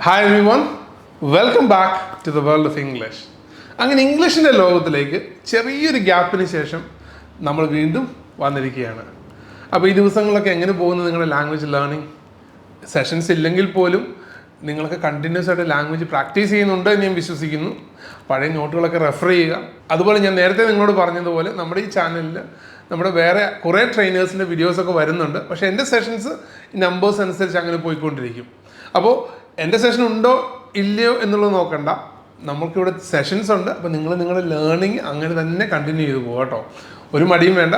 Hi everyone, welcome back to the world of English. അങ്ങനെ ഇംഗ്ലീഷിൻ്റെ ലോകത്തിലേക്ക് ചെറിയൊരു ഗ്യാപ്പിന് ശേഷം നമ്മൾ വീണ്ടും വന്നിരിക്കുകയാണ്. അപ്പോൾ ഈ ദിവസങ്ങളൊക്കെ എങ്ങനെ പോകുന്നു നിങ്ങളുടെ ലാംഗ്വേജ് ലേണിംഗ്? സെഷൻസ് ഇല്ലെങ്കിൽ പോലും നിങ്ങൾക്ക് കണ്ടിന്യൂസ് ആയിട്ട് ലാംഗ്വേജ് പ്രാക്ടീസ് ചെയ്യുന്നുണ്ട് എന്ന് ഞാൻ വിശ്വസിക്കുന്നു. പഴയ നോട്ടുകളൊക്കെ റെഫർ ചെയ്യുക. അതുപോലെ ഞാൻ നേരത്തെ നിങ്ങളോട് പറഞ്ഞതുപോലെ നമ്മുടെ ഈ ചാനലിൽ നമ്മുടെ വേറെ കുറേ ട്രെയിനേഴ്സിൻ്റെ വീഡിയോസൊക്കെ വരുന്നുണ്ട്. പക്ഷേ എൻ്റെ സെഷൻസ് നമ്പേഴ്സ് അനുസരിച്ച് അങ്ങനെ പോയിക്കൊണ്ടിരിക്കും. അപ്പോൾ എൻ്റെ സെഷൻ ഉണ്ടോ ഇല്ലയോ എന്നുള്ളത് നോക്കണ്ട, നമുക്കിവിടെ സെഷൻസ് ഉണ്ട്. അപ്പോൾ നിങ്ങളുടെ ലേണിംഗ് അങ്ങനെ തന്നെ കണ്ടിന്യൂ ചെയ്ത് പോകും കേട്ടോ. ഒരു മടിയും വേണ്ട,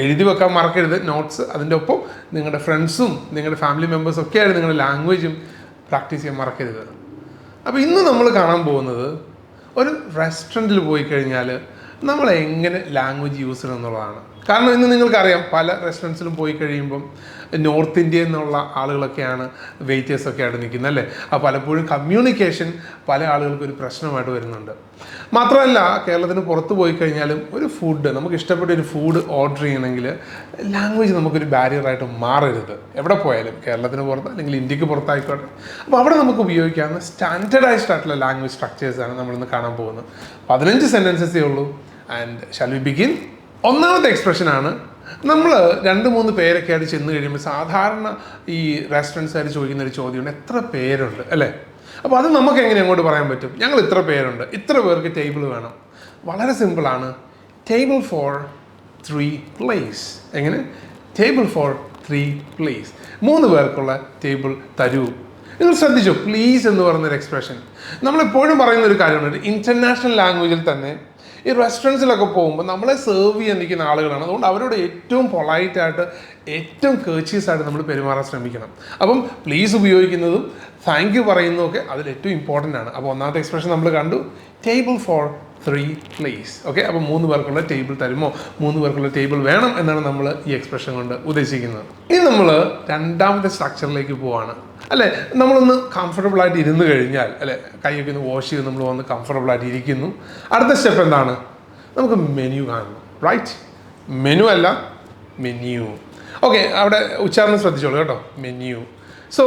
എഴുതി വെക്കാൻ മറക്കരുത് നോട്ട്സ്. അതിൻ്റെ ഒപ്പം നിങ്ങളുടെ ഫ്രണ്ട്സും നിങ്ങളുടെ ഫാമിലി മെമ്പേഴ്സും ഒക്കെ ആയിട്ട് നിങ്ങളുടെ ലാംഗ്വേജും പ്രാക്ടീസ് ചെയ്യാൻ മറക്കരുത്. അപ്പോൾ ഇന്ന് നമ്മൾ കാണാൻ പോകുന്നത് ഒരു റെസ്റ്റോറൻറ്റിൽ പോയി കഴിഞ്ഞാൽ നമ്മൾ എങ്ങനെ ലാംഗ്വേജ് യൂസ് ചെയ്യണം എന്നുള്ളതാണ്. കാരണം ഇന്ന് നിങ്ങൾക്കറിയാം, പല റെസ്റ്റോറൻറ്റ്സിലും പോയി കഴിയുമ്പം നോർത്ത് ഇന്ത്യയിൽ നിന്നുള്ള ആളുകളൊക്കെയാണ് വെയിറ്റേഴ്സൊക്കെ ആയിട്ട് നിൽക്കുന്നത് അല്ലേ. അപ്പോൾ പലപ്പോഴും കമ്മ്യൂണിക്കേഷൻ പല ആളുകൾക്ക് ഒരു പ്രശ്നമായിട്ട് വരുന്നുണ്ട്. മാത്രമല്ല, കേരളത്തിന് പുറത്ത് പോയി കഴിഞ്ഞാലും ഒരു ഫുഡ്, നമുക്ക് ഇഷ്ടപ്പെട്ട ഒരു ഫുഡ് ഓർഡർ ചെയ്യണമെങ്കിൽ ലാംഗ്വേജ് നമുക്കൊരു ബാരിയറായിട്ട് മാറരുത്. എവിടെ പോയാലും, കേരളത്തിന് പുറത്ത് അല്ലെങ്കിൽ ഇന്ത്യക്ക് പുറത്തായിക്കോട്ടെ. അപ്പോൾ അവിടെ നമുക്ക് ഉപയോഗിക്കാവുന്ന സ്റ്റാൻഡേർഡൈസ്ഡ് ആയിട്ടുള്ള ലാംഗ്വേജ് സ്ട്രക്ചേഴ്സാണ് നമ്മളിന്ന് കാണാൻ പോകുന്നത്. 15 സെൻറ്റൻസസേ ഉള്ളൂ. And shall we begin? ഒന്നാമത്തെ എക്സ്പ്രഷനാണ്, നമ്മൾ 2-3 പേരൊക്കെ ആയിട്ട് ചെന്ന് കഴിയുമ്പോൾ സാധാരണ ഈ റെസ്റ്റോറൻറ്റ്സുകാർ ചോദിക്കുന്ന ഒരു ചോദ്യമുണ്ട്, എത്ര പേരുണ്ട് അല്ലേ. അപ്പോൾ അത് നമുക്ക് എങ്ങനെ അങ്ങോട്ട് പറയാൻ പറ്റും? ഞങ്ങൾ ഇത്ര പേരുണ്ട്, ഇത്ര പേർക്ക് ടേബിൾ വേണം. വളരെ സിമ്പിളാണ്. Table for 3 place. എങ്ങനെ? Table for 3 place. 3 പേർക്കുള്ള ടേബിൾ തരൂ. നിങ്ങൾ ശ്രദ്ധിച്ചോ, പ്ലീസ് എന്ന് പറയുന്നൊരു എക്സ്പ്രഷൻ നമ്മളെപ്പോഴും പറയുന്ന ഒരു കാര്യമുണ്ട്. ഇൻ്റർനാഷണൽ ലാംഗ്വേജിൽ തന്നെ ഈ റെസ്റ്റോറൻറ്റ്സിലൊക്കെ പോകുമ്പോൾ നമ്മളെ സെർവ് ചെയ്യാൻ നിൽക്കുന്ന ആളുകളാണ്. അതുകൊണ്ട് അവരോട് ഏറ്റവും പൊളൈറ്റായിട്ട്, ഏറ്റവും കേർച്ചീസ് ആയിട്ട് നമ്മൾ പെരുമാറാൻ ശ്രമിക്കണം. അപ്പം പ്ലീസ് ഉപയോഗിക്കുന്നതും താങ്ക് യു പറയുന്നതും ഒക്കെ അതിൽ ഏറ്റവും ഇമ്പോർട്ടൻ്റ് ആണ്. അപ്പോൾ ഒന്നാമത്തെ എക്സ്പ്രഷൻ നമ്മൾ കണ്ടു, ടേബിൾ ഫോർ 3 പ്ലേസ്. ഓക്കെ, അപ്പോൾ 3 പേർക്കുള്ള ടേബിൾ തരുമോ, 3 പേർക്കുള്ള ടേബിൾ വേണം എന്നാണ് നമ്മൾ ഈ എക്സ്പ്രഷൻ കൊണ്ട് ഉദ്ദേശിക്കുന്നത്. ഇനി നമ്മൾ രണ്ടാമത്തെ സ്ട്രക്ചറിലേക്ക് പോവാണ് അല്ലേ. നമ്മളൊന്ന് കംഫർട്ടബിൾ ആയിട്ട് ഇരുന്ന് കഴിഞ്ഞാൽ അല്ലേ, കൈയൊക്കെ ഒന്ന് വാഷ് ചെയ്ത് നമ്മൾ വന്ന് കംഫർട്ടബിൾ ആയിട്ട് ഇരിക്കുന്നു. അടുത്ത സ്റ്റെപ്പ് എന്താണ്? നമുക്ക് മെനു കാണണം. റൈറ്റ്, മെനു അല്ല മെന്യു. ഓക്കെ, അവിടെ ഉച്ചാരണം ശ്രദ്ധിച്ചോളൂ കേട്ടോ, മെന്യു. സോ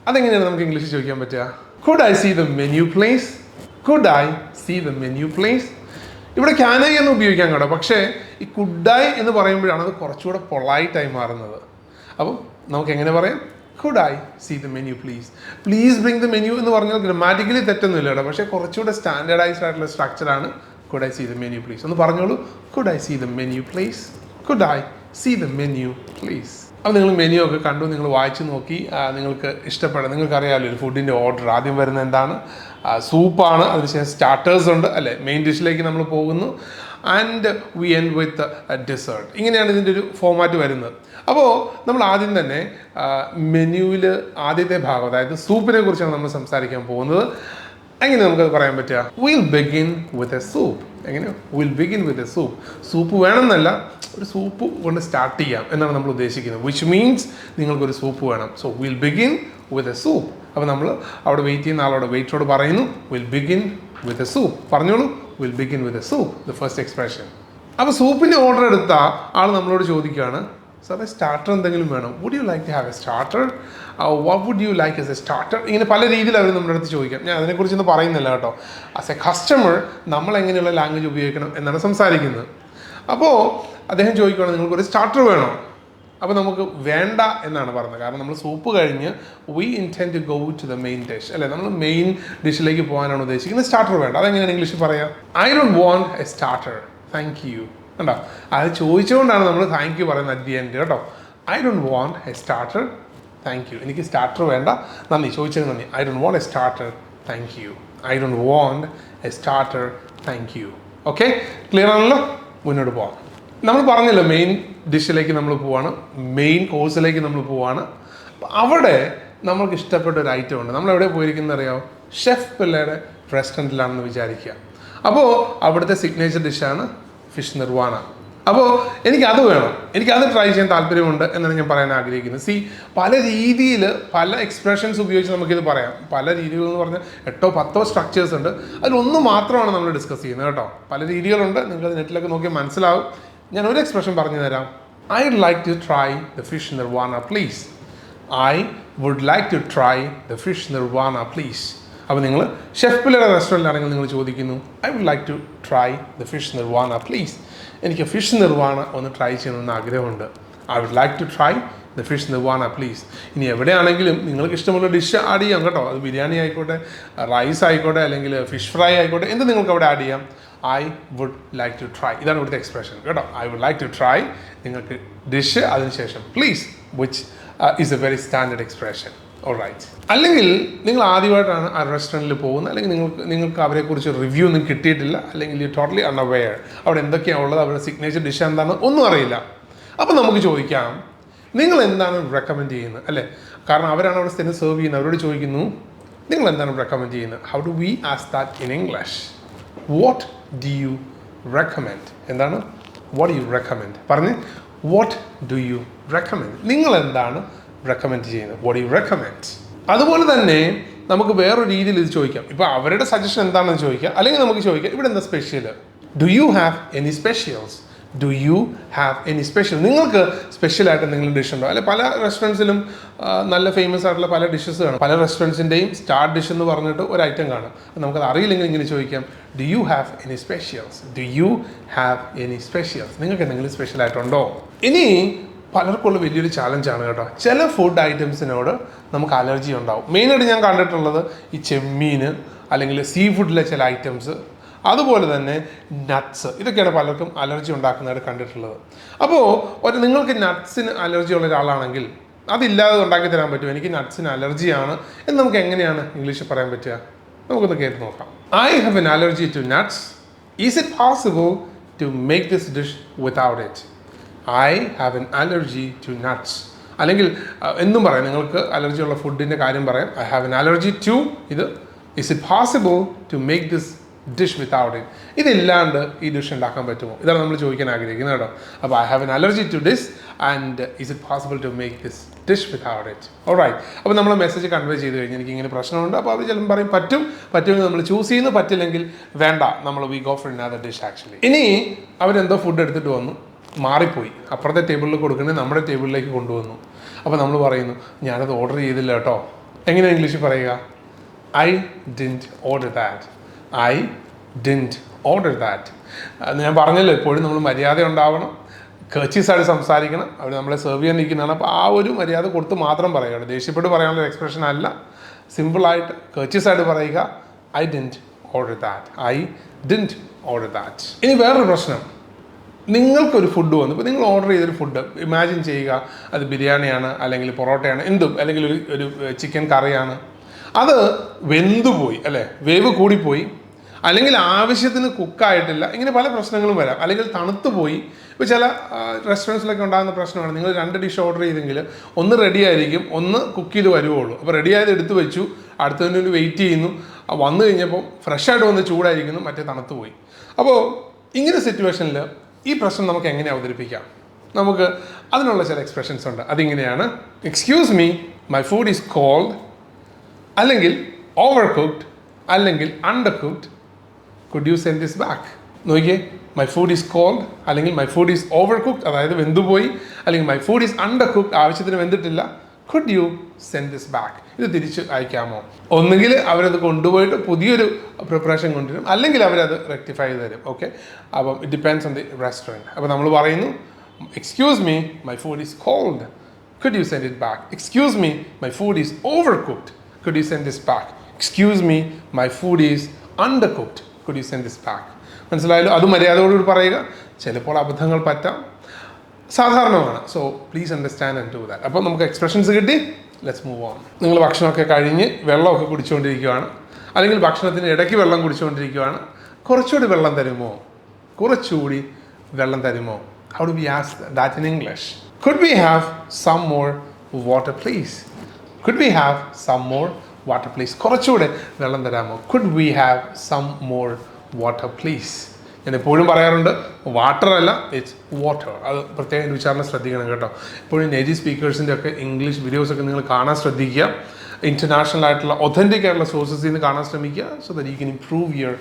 അതെങ്ങനെയാണ് നമുക്ക് ഇംഗ്ലീഷിൽ ചോദിക്കാൻ പറ്റുക? Could I see the menu please? Could I see the menu please? ഇവിടെ ക്യാൻ ഐ എന്ന് ഉപയോഗിക്കാൻ കേട്ടോ. പക്ഷേ ഈ കുഡ് ഐ എന്ന് പറയുമ്പോഴാണ് അത് കുറച്ചുകൂടെ പൊളൈറ്റായി മാറുന്നത്. അപ്പം നമുക്ക് എങ്ങനെ പറയാം? Could I see the menu please? Please bring the menu എന്ന് പറഞ്ഞാൽ ഗ്രാമാറ്റിക്കലി തെറ്റൊന്നുമില്ല കേട്ടോ. പക്ഷേ കുറച്ചുകൂടെ സ്റ്റാൻഡേർഡൈസ്ഡ് ആയിട്ടുള്ള സ്ട്രക്ചറാണ് could I see the menu please. ഒന്ന് പറഞ്ഞോളൂ, could I see the menu please? Could I see the menu please? അപ്പോൾ നിങ്ങൾ മെനു ഒക്കെ കണ്ടു, നിങ്ങൾ വായിച്ച് നോക്കി, നിങ്ങൾക്ക് ഇഷ്ടപ്പെടും. നിങ്ങൾക്കറിയാമല്ലോ ഒരു ഫുഡിൻ്റെ ഓർഡർ ആദ്യം വരുന്നത് എന്താണ്? സൂപ്പാണ്. അതിനുശേഷം സ്റ്റാർട്ടേഴ്സ് ഉണ്ട് അല്ലേ, മെയിൻ ഡിഷിലേക്ക് നമ്മൾ പോകുന്നു. And we end with dessert. ഇങ്ങനെയാണ് ഇതിൻ്റെ ഒരു ഫോമാറ്റ് വരുന്നത്. അപ്പോൾ നമ്മൾ ആദ്യം തന്നെ മെനുവിൽ ആദ്യത്തെ ഭാഗം, അതായത് സൂപ്പിനെ കുറിച്ചാണ് നമ്മൾ സംസാരിക്കാൻ പോകുന്നത്. എങ്ങനെ നമുക്കത് പറയാൻ പറ്റുക? We'll begin with a soup. എങ്ങനെ? We'll begin with a soup. Soup വേണമെന്നല്ല, ഒരു സൂപ്പ് കൊണ്ട് സ്റ്റാർട്ട് ചെയ്യാം എന്നാണ് നമ്മൾ ഉദ്ദേശിക്കുന്നത്. വിച്ച് മീൻസ് നിങ്ങൾക്കൊരു സൂപ്പ് വേണം. So we'll begin with a soup. അപ്പോൾ നമ്മൾ അവിടെ വെയിറ്റ് ചെയ്യുന്ന ആളോട്, വെയിറ്ററോട് പറയുന്നു, we'll begin with a soup. പറഞ്ഞോളൂ, we'll begin with a soup, the first expression. അപ്പോൾ സൂപ്പിൻ്റെ ഓർഡർ എടുത്ത ആൾ നമ്മളോട് ചോദിക്കുകയാണ്, സാർ സ്റ്റാർട്ടർ എന്തെങ്കിലും വേണം? Would you like to have a starter? What would you like as a starter? ഇങ്ങനെ പല രീതിയിൽ അവർ നമ്മുടെ അടുത്ത് ചോദിക്കാം. ഞാൻ അതിനെക്കുറിച്ചൊന്നും പറയുന്നില്ല കേട്ടോ. ആസ് എ കസ്റ്റമർ നമ്മൾ എങ്ങനെയുള്ള ലാംഗ്വേജ് ഉപയോഗിക്കണം എന്നാണ് സംസാരിക്കുന്നത്. അപ്പോൾ അദ്ദേഹം ചോദിക്കുകയാണ്, നിങ്ങൾക്കൊരു സ്റ്റാർട്ടർ വേണോ? അപ്പോൾ നമുക്ക് വേണ്ട എന്നാണ് പറയുന്നത്. കാരണം നമ്മൾ സൂപ്പ് കഴിഞ്ഞ് we intend to go to the main dish അല്ലേ, നമ്മൾ മെയിൻ ഡിഷിലേക്ക് പോകാനാണ് ഉദ്ദേശിക്കുന്നത്. സ്റ്റാർട്ടർ വേണ്ട. അതെങ്ങനെയാണ് ഇംഗ്ലീഷിൽ പറയാം? I don't want A starter, thank you. കണ്ടോ, അത് ചോദിച്ചുകൊണ്ടാണ് നമ്മൾ താങ്ക് യു പറയുന്നത് അറ്റ് ദി എൻഡ് കേട്ടോ. I don't want A starter, thank you. എനിക്ക് സ്റ്റാർട്ടർ വേണ്ട, നന്ദി, ചോദിച്ചത് നന്ദി. I don't want A starter, thank you. I don't want A starter, thank you. Okay, clear ആണല്ലോ? മുന്നോട്ട് പോവാം. നമ്മൾ പറഞ്ഞല്ലോ മെയിൻ ഡിഷിലേക്ക് നമ്മൾ പോവാണ്, മെയിൻ കോഴ്സിലേക്ക് നമ്മൾ പോവാണ്. അപ്പോൾ അവിടെ നമ്മൾക്ക് ഇഷ്ടപ്പെട്ട ഒരു ഐറ്റം ഉണ്ട്. നമ്മൾ എവിടെ പോയിരിക്കുന്നത് അറിയാമോ? ഷെഫ് പിള്ളയുടെ റെസ്റ്റോറൻറ്റിലാണെന്ന് വിചാരിക്കുക. അപ്പോൾ അവിടുത്തെ സിഗ്നേച്ചർ ഡിഷാണ് ഫിഷ് നിർവാണ. അപ്പോൾ എനിക്കത് വേണം, എനിക്കത് ട്രൈ ചെയ്യാൻ താല്പര്യമുണ്ട് എന്നാണ് ഞാൻ പറയാൻ ആഗ്രഹിക്കുന്നത്. പല രീതിയിൽ പല എക്സ്പ്രഷൻസ് ഉപയോഗിച്ച് നമുക്കിത് പറയാം. പല രീതികൾ എന്ന് പറഞ്ഞാൽ 8-10 സ്ട്രക്ചേഴ്സ് ഉണ്ട്. അതിലൊന്ന് മാത്രമാണ് നമ്മൾ ഡിസ്കസ് ചെയ്യുന്നത് കേട്ടോ. പല രീതികളുണ്ട്, നിങ്ങൾക്ക് നെറ്റിലൊക്കെ നോക്കിയാൽ മനസ്സിലാവും. ഞാൻ ഒരു എക്സ്പ്രഷൻ പറഞ്ഞു തരാം. I would like to try the fish nirvana please. I would like to try the fish nirvana please. അപ്പോൾ നിങ്ങൾ ഷെഫ് പിള്ളയുടെ റെസ്റ്റോറൻറ്റിലാണെങ്കിൽ നിങ്ങൾ ചോദിക്കുന്നു I would like to try the fish nirvana please. എനിക്ക് ഫിഷ് നിർവാണ ഒന്ന് ട്രൈ ചെയ്യണമെന്ന് ആഗ്രഹമുണ്ട്. I would like to try the fish nirvana please. ഇനി എവിടെയാണെങ്കിലും നിങ്ങൾക്ക് ഇഷ്ടമുള്ള ഡിഷ് ആഡ് ചെയ്യാം കേട്ടോ. അത് ബിരിയാണി ആയിക്കോട്ടെ, റൈസ് ആയിക്കോട്ടെ, അല്ലെങ്കിൽ ഫിഷ് ഫ്രൈ ആയിക്കോട്ടെ, എന്ത് നിങ്ങൾക്ക് അവിടെ ആഡ് ചെയ്യാം. I would like to try. ഇതാണ് ഇവിടുത്തെ എക്സ്പ്രഷൻ കേട്ടോ. I would like to try. നിങ്ങൾക്ക് ഡിഷ് അതിനുശേഷം please, which is a very standard expression. Alright. അല്ലെങ്കിൽ നിങ്ങൾ ആദ്യമായിട്ടാണ് ആ റെസ്റ്റോറൻറ്റിൽ പോകുന്നത്, അല്ലെങ്കിൽ നിങ്ങൾക്ക് അവരെക്കുറിച്ച് റിവ്യൂ ഒന്നും കിട്ടിയിട്ടില്ല, അല്ലെങ്കിൽ യു ടോട്ടലി അൺഅവെയർ അവിടെ എന്തൊക്കെയാണ് ഉള്ളത്, അവരുടെ സിഗ്നേച്ചർ ഡിഷ് എന്താണെന്ന് ഒന്നും അറിയില്ല. അപ്പോൾ നമുക്ക് ചോദിക്കാം, നിങ്ങൾ എന്താണ് റെക്കമെൻഡ് ചെയ്യുന്നത് അല്ലേ? കാരണം അവരാണ് അവിടെ സ്ഥിരം സെർവ് ചെയ്യുന്നത്. അവരോട് ചോദിക്കുന്നു നിങ്ങൾ എന്താണ് റെക്കമെൻഡ് ചെയ്യുന്നത്. How do we ask that in English? What do you recommend? എന്താണ് വാട്ട് ഡു യു റെക്കമെൻഡ്? പറഞ്ഞ് വാട്ട് ഡു യു റെക്കമെൻഡ്? നിങ്ങൾ എന്താണ് റെക്കമെൻഡ് ചെയ്യുന്നത്? What do you recommend? അതുപോലെ തന്നെ നമുക്ക് വേറൊരു രീതിയിൽ ഇത് ചോദിക്കാം. ഇപ്പോൾ അവരുടെ സജഷൻ എന്താണെന്ന് ചോദിക്കാം, അല്ലെങ്കിൽ നമുക്ക് ചോദിക്കാം ഇവിടെ എന്താ special. Do you have any specials? Do you have any special? നിങ്ങൾക്ക് സ്പെഷ്യലായിട്ട് എന്തെങ്കിലും ഡിഷ് ഉണ്ടോ? അല്ലെ പല റെസ്റ്റോറൻറ്റ്സിലും നല്ല ഫേമസ് ആയിട്ടുള്ള പല ഡിഷസ് കാണും. പല റെസ്റ്റോറൻറ്റ്സിൻ്റെയും സ്റ്റാർ ഡിഷ് എന്ന് പറഞ്ഞിട്ട് ഒരു ഐറ്റം കാണും. നമുക്കത് അറിയില്ലെങ്കിൽ ഇങ്ങനെ ചോദിക്കാം, do you have any specials? Do you have any specials? നിങ്ങൾക്ക് എന്തെങ്കിലും സ്പെഷ്യലായിട്ടുണ്ടോ? ഇനി പലർക്കുള്ള വലിയൊരു ചാലഞ്ചാണ് കേട്ടോ. ചില ഫുഡ് ഐറ്റംസിനോട് നമുക്ക് അലർജി ഉണ്ടാവും. മെയിനായിട്ട് ഞാൻ കണ്ടിട്ടുള്ളത് ഈ ചെമ്മീൻ, അല്ലെങ്കിൽ സീ ഫുഡിലെ ചില ഐറ്റംസ്, അതുപോലെ തന്നെ നട്ട്സ്, ഇതൊക്കെയാണ് പലർക്കും അലർജി ഉണ്ടാക്കുന്നതായിട്ട് കണ്ടിട്ടുള്ളത്. അപ്പോൾ നിങ്ങൾക്ക് നട്ട്സിന് അലർജി ഉള്ള ഒരാളാണെങ്കിൽ അതില്ലാതെ ഉണ്ടാക്കി തരാൻ പറ്റും. എനിക്ക് നട്ട്സിന് അലർജിയാണ് എന്ന് നമുക്ക് എങ്ങനെയാണ് ഇംഗ്ലീഷിൽ പറയാൻ പറ്റുക? നമുക്കൊന്ന് കേട്ട് നോക്കാം. I have an allergy to nuts. Is it possible to make this dish without it? I have an allergy to nuts. അല്ലെങ്കിൽ എന്നും പറയാം, നിങ്ങൾക്ക് അലർജി ഉള്ള ഫുഡിൻ്റെ കാര്യം പറയാം. I have an allergy to ഇത്. Is it possible to make this dish without it? ഇതില്ലാണ്ട് ഈ ഡിഷ് ഉണ്ടാക്കാൻ പറ്റുമോ? ഇതാണ് നമ്മൾ ചോദിക്കാൻ ആഗ്രഹിക്കുന്നത് കേട്ടോ. അപ്പോൾ I have an allergy to this and is it possible to make this dish without it? Alright. അപ്പോൾ നമ്മൾ മെസ്സേജ് കൺവേ ചെയ്ത് കഴിഞ്ഞാൽ എനിക്ക് ഇങ്ങനെ പ്രശ്നമുണ്ട്, അപ്പോൾ അവർ ചിലപ്പോൾ പറയും പറ്റുമെങ്കിൽ നമ്മൾ ചൂസ് ചെയ്യുന്നു, പറ്റില്ലെങ്കിൽ വേണ്ട, നമ്മൾ we go for another dish actually. ഇനി അവരെന്തോ ഫുഡ് എടുത്തിട്ട് വന്നു, മാറിപ്പോയി, അപ്പുറത്തെ ടേബിളിൽ കൊടുക്കുന്നത് നമ്മുടെ ടേബിളിലേക്ക് കൊണ്ടുവന്നു. അപ്പോൾ നമ്മൾ പറയുന്നു ഞാനത് ഓർഡർ ചെയ്തില്ല കേട്ടോ. എങ്ങനെ ഇംഗ്ലീഷിൽ പറയുക? I didn't order that. I didn't order that. ഞാൻ പറഞ്ഞല്ലോ, എപ്പോഴും നമ്മൾ മര്യാദ ഉണ്ടാവണം, കർച്ചീസായിട്ട് സംസാരിക്കണം. അവർ നമ്മളെ സെർവ് ചെയ്യാൻ നിൽക്കുന്നതാണ്. അപ്പോൾ ആ ഒരു മര്യാദ കൊടുത്ത് മാത്രം പറയുക. ദേഷ്യപ്പെട്ട് പറയാനുള്ള എക്സ്പ്രഷൻ അല്ല, സിമ്പിളായിട്ട് കർച്ചീസായിട്ട് പറയുക, I didn't order that. I didn't order that. ഇനി വേറൊരു പ്രശ്നം, നിങ്ങൾക്കൊരു ഫുഡ് വന്നു. ഇപ്പോൾ നിങ്ങൾ ഓർഡർ ചെയ്തൊരു ഫുഡ് ഇമാജിൻ ചെയ്യുക, അത് ബിരിയാണിയാണ്, അല്ലെങ്കിൽ പൊറോട്ടയാണ്, എന്തും, അല്ലെങ്കിൽ ഒരു ചിക്കൻ കറിയാണ്. അത് വെന്തുപോയി അല്ലേ, വേവ് കൂടിപ്പോയി, അല്ലെങ്കിൽ ആവശ്യത്തിന് കുക്കായിട്ടില്ല, ഇങ്ങനെ പല പ്രശ്നങ്ങളും വരാം. അല്ലെങ്കിൽ തണുത്തു പോയി. ഇപ്പോൾ ചില റെസ്റ്റോറൻറ്റ്സിലൊക്കെ ഉണ്ടാകുന്ന പ്രശ്നമാണ്, നിങ്ങൾ 2 ഡിഷ് ഓർഡർ ചെയ്തെങ്കിൽ ഒന്ന് റെഡി ആയിരിക്കും, ഒന്ന് കുക്ക് ചെയ്ത് വരുവുള്ളൂ. അപ്പോൾ റെഡി ആയത് എടുത്ത് വെച്ചു, അടുത്തതിന് വേണ്ടി വെയിറ്റ് ചെയ്യുന്നു, വന്നു കഴിഞ്ഞപ്പോൾ ഫ്രഷായിട്ട് വന്ന് ചൂടായിരിക്കുന്നു, മറ്റേ തണുത്തു പോയി. അപ്പോൾ ഇങ്ങനെ സിറ്റുവേഷനിൽ ഈ പ്രശ്നം നമുക്ക് എങ്ങനെ അവതരിപ്പിക്കാം? നമുക്ക് അതിനുള്ള ചില എക്സ്പ്രഷൻസ് ഉണ്ട്. അതിങ്ങനെയാണ്, excuse me, my food is cold, അല്ലെങ്കിൽ ഓവർ കുക്ക്ഡ്, അല്ലെങ്കിൽ undercooked, could you send this back? നോക്കിയേ, മൈ ഫുഡ് ഈസ് കോൾഡ്, അല്ലെങ്കിൽ my food is over cooked, അതായത് വെന്തുപോയി, അല്ലെങ്കിൽ my food is undercooked, ആവശ്യത്തിന് വെന്തിട്ടില്ല, could you send this back? ഇത് തിരിച്ച് അയക്കാമോ? ഒന്നുകിൽ അവരത് കൊണ്ടുപോയിട്ട് പുതിയൊരു പ്രിപ്പറേഷൻ കൊണ്ടുവരും, അല്ലെങ്കിൽ അവരത് റെക്ടിഫൈ ചെയ്ത് തരും. ഓക്കെ, അപ്പം it depends on the restaurant. അപ്പോൾ നമ്മൾ പറയുന്നു, excuse me, my food is cold, could you send it back? Excuse me, my food is over cooked, could you send this back? Excuse me, my food is undercooked, could you send this back? മനസ്സിലായല്ലോ? അത് മര്യാദയോടുകൂടി പറയുക. ചിലപ്പോൾ അബദ്ധങ്ങൾ പറ്റാം, സാധാരണമാണ്. So please understand and do that. അപ്പോൾ നമുക്ക് expressions കിട്ടി. Let's move on. നിങ്ങൾ ഭക്ഷണമൊക്കെ കഴിഞ്ഞ് വെള്ളമൊക്കെ കുടിച്ചുകൊണ്ടിരിക്കുകയാണ്, അല്ലെങ്കിൽ ഭക്ഷണത്തിന് ഇടയ്ക്ക് വെള്ളം കുടിച്ചുകൊണ്ടിരിക്കുകയാണ്. കുറച്ചുകൂടി വെള്ളം തരുമോ? കുറച്ചുകൂടി വെള്ളം തരുമോ? How do we ask that in English? Could we have some more water please? Could we have some more water please? കുറച്ചുകൂടെ വെള്ളം തരാമോ? Could we have some more water please? ഞാൻ എപ്പോഴും പറയാറുണ്ട്, വാട്ടർ അല്ല, ഇറ്റ്സ് വാട്ടർ. അത് പ്രത്യേകം ഉച്ചാരണം ശ്രദ്ധിക്കണം കേട്ടോ. എപ്പോഴും നേറ്റീവ് സ്പീക്കേഴ്സിൻ്റെ ഒക്കെ ഇംഗ്ലീഷ് വീഡിയോസൊക്കെ നിങ്ങൾ കാണാൻ ശ്രദ്ധിക്കുക. ഇൻ്റർനാഷണൽ ആയിട്ടുള്ള ഒതൻറ്റിക് ആയിട്ടുള്ള സോഴ്സസിൽ നിന്ന് കാണാൻ ശ്രമിക്കുക, so that you can improve your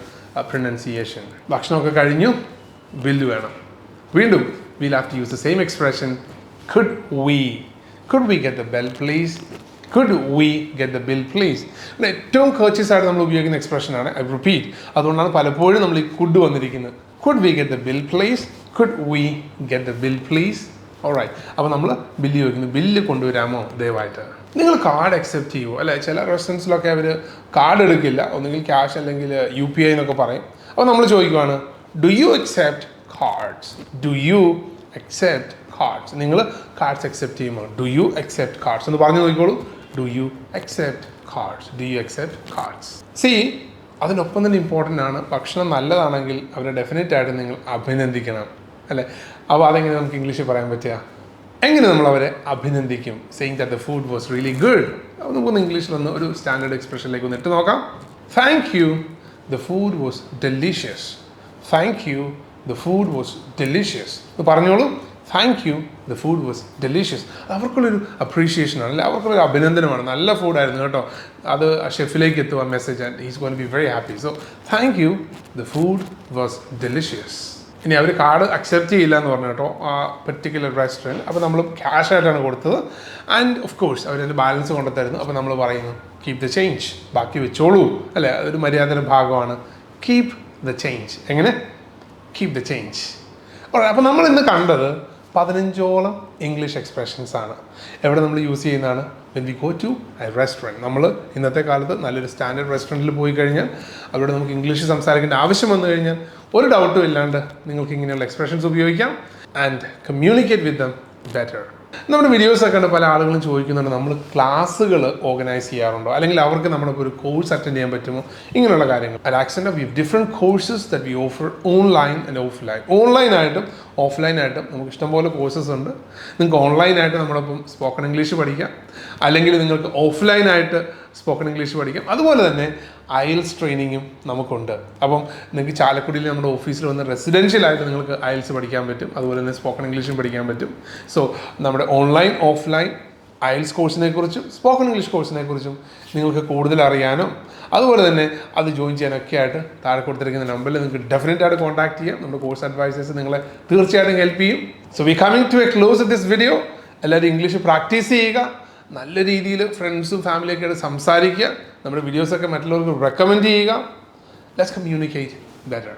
pronunciation. ഭക്ഷണമൊക്കെ കഴിഞ്ഞു, ബില്ല് വേണം. വീണ്ടും we'll have to use the same expression, could we? Could we get the bell please? Could we get the bill please? ഏറ്റവും കേർച്ചീസ് ആയിട്ട് നമ്മൾ ഉപയോഗിക്കുന്ന എക്സ്പ്രഷനാണ്. I repeat. അതുകൊണ്ടാണ് പലപ്പോഴും നമ്മൾ ഈ കുഡ് വന്നിരിക്കുന്നത്. Could we get the bill please? Could we get the bill please? Alright. അപ്പോൾ നമ്മൾ ബില്ല് ചോദിക്കുന്നു, ബില്ല് കൊണ്ടുവരാമോ ദയവായിട്ട്. നിങ്ങൾ കാർഡ് അക്സെപ്റ്റ് ചെയ്യുമോ? അല്ലെ, ചില റെസ്റ്റോറൻറ്റ്സിലൊക്കെ അവർ കാർഡ് എടുക്കില്ല, ഒന്നുകിൽ ക്യാഷ് അല്ലെങ്കിൽ UPI എന്നൊക്കെ പറയും. അപ്പോൾ നമ്മൾ ചോദിക്കുവാണ്, do you accept cards? Do you accept cards? നിങ്ങൾ കാർഡ്സ് അക്സെപ്റ്റ് ചെയ്യുമോ? ഡു യു അക്സെപ്റ്റ് കാർഡ്സ് എന്ന് പറഞ്ഞു നോക്കിക്കോളൂ. Do you accept cards? Do you accept cards? See, അതിനൊപ്പം തന്നെ ഇമ്പോർട്ടൻ്റ് ആണ്, ഭക്ഷണം നല്ലതാണെങ്കിൽ അവരെ ഡെഫിനറ്റ് ആയിട്ട് നിങ്ങൾ അഭിനന്ദിക്കണം, അല്ലേ? അപ്പോൾ അതെങ്ങനെ നമുക്ക് ഇംഗ്ലീഷിൽ പറയാൻ പറ്റുക? എങ്ങനെ നമ്മൾ അവരെ അഭിനന്ദിക്കും? Saying that the food was really good. അപ്പോൾ നമുക്കൊന്ന് ഇംഗ്ലീഷിലൊന്ന് ഒരു സ്റ്റാൻഡേർഡ് എക്സ്പ്രഷനിലേക്ക് ഒന്ന് ഇട്ട് നോക്കാം. Thank you, the food was delicious. Thank you, the food was delicious എന്ന് പറഞ്ഞോളൂ. Thank you, the food was delicious. അവർക്കുള്ളൊരു അപ്രീഷിയേഷനാണ്, അല്ലെ, അവർക്കുള്ളൊരു അഭിനന്ദനമാണ്. നല്ല ഫുഡായിരുന്നു കേട്ടോ, അത് ആ ഷെഫിലേക്ക് എത്തുക message, and he's going to be very happy. So thank you, the food was delicious. ഇനി അവർ കാർഡ് അക്സെപ്റ്റ് ചെയ്യില്ല എന്ന് പറഞ്ഞു കേട്ടോ, ആ പെർട്ടിക്കുലർ റെസ്റ്റോറൻറ്റ്. അപ്പോൾ നമ്മൾ ക്യാഷ് ആയിട്ടാണ് കൊടുത്തത്, ആൻഡ് ഓഫ് കോഴ്സ് അവരതിൻ്റെ ബാലൻസ് കൊണ്ടുത്തരുന്നു. അപ്പോൾ നമ്മൾ പറയുന്നു, കീപ് ദ ചേഞ്ച്, ബാക്കി വെച്ചോളൂ, അല്ലേ, അതൊരു മര്യാദയുടെ ഭാഗമാണ്. Keep the change. എങ്ങനെ? Keep the change. അപ്പോൾ നമ്മൾ ഇന്ന് കണ്ടത് 15ഓളം ഇംഗ്ലീഷ് എക്സ്പ്രഷൻസ് ആണ്. എവിടെ നമ്മൾ യൂസ് ചെയ്യുന്നതാണ്? When we go to a restaurant. നമ്മൾ ഇന്നത്തെ കാലത്ത് നല്ലൊരു സ്റ്റാൻഡേർഡ് റെസ്റ്റോറൻറ്റിൽ പോയി കഴിഞ്ഞാൽ അവിടെ നമുക്ക് ഇംഗ്ലീഷ് സംസാരിക്കേണ്ട ആവശ്യം വന്നു കഴിഞ്ഞാൽ ഒരു ഡൗട്ടും ഇല്ലാണ്ട് നിങ്ങൾക്ക് ഇങ്ങനെയുള്ള എക്സ്പ്രഷൻസ് ഉപയോഗിക്കാം and communicate with dum better. നമ്മുടെ വീഡിയോസൊക്കെ കണ്ട് പല ആളുകളും ചോദിക്കുന്നുണ്ട്, നമ്മൾ ക്ലാസ്സുകൾ ഓർഗനൈസ് ചെയ്യാറുണ്ടോ, അല്ലെങ്കിൽ അവർക്ക് നമ്മളിപ്പോൾ ഒരു കോഴ്സ് അറ്റൻഡ് ചെയ്യാൻ പറ്റുമോ, ഇങ്ങനെയുള്ള കാര്യങ്ങൾ. At Accent we have different courses that we offer online and offline. ഓൺലൈനായിട്ടും ഓഫ്ലൈനായിട്ടും നമുക്ക് ഇഷ്ടംപോലെ കോഴ്സസ് ഉണ്ട്. നിങ്ങൾക്ക് ഓൺലൈനായിട്ട് നമ്മളൊപ്പം സ്പോക്കൺ ഇംഗ്ലീഷ് പഠിക്കാം, അല്ലെങ്കിൽ നിങ്ങൾക്ക് ഓഫ്ലൈനായിട്ട് സ്പോക്കൺ ഇംഗ്ലീഷ് പഠിക്കാം. അതുപോലെ തന്നെ IELTS ട്രെയിനിങ്ങും നമുക്കുണ്ട്. അപ്പം നിങ്ങൾക്ക് ചാലക്കുടിയിൽ നമ്മുടെ ഓഫീസിൽ വന്ന് റെസിഡൻഷ്യലായിട്ട് നിങ്ങൾക്ക് IELTS പഠിക്കാൻ പറ്റും, അതുപോലെ തന്നെ സ്പോക്കൺ ഇംഗ്ലീഷും പഠിക്കാൻ പറ്റും. സോ നമ്മുടെ ഓൺലൈൻ ഓഫ്ലൈൻ IELTS കോഴ്സിനെ കുറിച്ചും സ്പോക്കൺ ഇംഗ്ലീഷ് കോഴ്സിനെ കുറിച്ചും നിങ്ങൾക്ക് കൂടുതൽ അറിയാനും അതുപോലെ തന്നെ അത് ജോയിൻ ചെയ്യാനൊക്കെ ആയിട്ട് താഴെ കൊടുത്തിരിക്കുന്ന നമ്പറിൽ നിങ്ങൾക്ക് ഡെഫിനറ്റ് ആയിട്ട് കോൺടാക്ട് ചെയ്യാം. നമ്മുടെ കോഴ്സ് അഡ്വൈസേഴ്സ് നിങ്ങളെ തീർച്ചയായിട്ടും ഹെൽപ്പ് ചെയ്യും. So we coming to a close of this video. എല്ലാവരും ഇംഗ്ലീഷ് പ്രാക്ടീസ് ചെയ്യുക, നല്ല രീതിയിൽ ഫ്രണ്ട്സും ഫാമിലിയൊക്കെ ആയിട്ട് സംസാരിക്കുക, നമ്മുടെ വീഡിയോസൊക്കെ മറ്റുള്ളവർക്ക് റെക്കമെൻഡ് ചെയ്യുക. Let's communicate better.